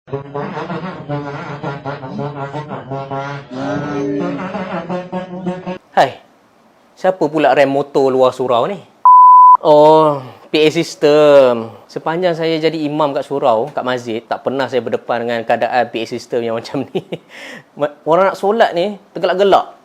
Hai, siapa pula rem motor luar surau ni? Oh, PA system. Sepanjang saya jadi imam kat surau, kat masjid, tak pernah saya berdepan dengan keadaan PA system yang macam ni. Orang nak solat ni, tergelak-gelak.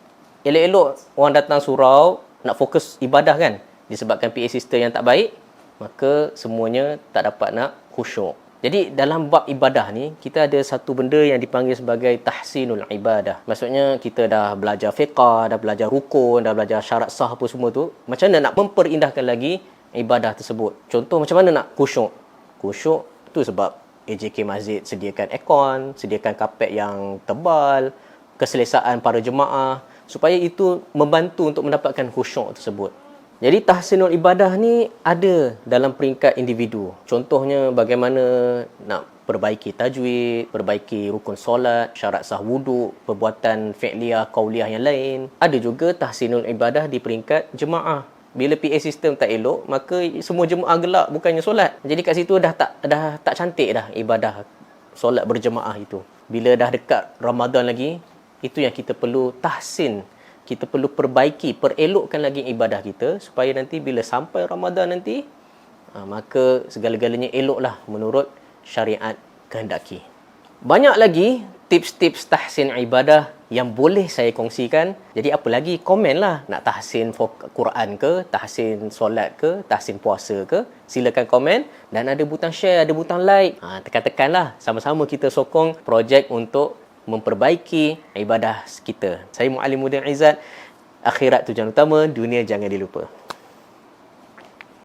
Elok-elok orang datang surau, nak fokus ibadah kan. Disebabkan PA system yang tak baik, maka semuanya tak dapat nak khusyuk. Jadi dalam bab ibadah ni, kita ada satu benda yang dipanggil sebagai tahsinul ibadah. Maksudnya kita dah belajar fiqah, dah belajar rukun, dah belajar syarat sah apa semua tu. Macam mana nak memperindahkan lagi ibadah tersebut. Contoh macam mana nak khusyuk. Khusyuk tu sebab AJK Masjid sediakan aircon, sediakan kapet yang tebal, keselesaan para jemaah, supaya itu membantu untuk mendapatkan khusyuk tersebut. Jadi tahsinul ibadah ni ada dalam peringkat individu. Contohnya bagaimana nak perbaiki tajwid, perbaiki rukun solat, syarat sah wuduk, perbuatan fi'liyah, qauliyah yang lain. Ada juga tahsinul ibadah di peringkat jemaah. Bila PA system tak elok, maka semua jemaah gelak bukannya solat. Jadi kat situ dah tak cantik dah ibadah solat berjemaah itu. Bila dah dekat Ramadan lagi, itu yang kita perlu tahsin. Kita perlu perbaiki, perelokkan lagi ibadah kita supaya nanti bila sampai Ramadan nanti, maka segala-galanya eloklah menurut syariat kehendaki. Banyak lagi tips-tips tahsin ibadah yang boleh saya kongsikan. Jadi apa lagi, komen lah. Nak tahsin Quran ke, tahsin solat ke, tahsin puasa ke, silakan komen. Dan ada butang share, ada butang like. Tekan-tekanlah. Sama-sama kita sokong projek untuk memperbaiki ibadah kita. Saya Muallim Mudin Izzat. Akhirat tujuan utama, dunia jangan dilupa.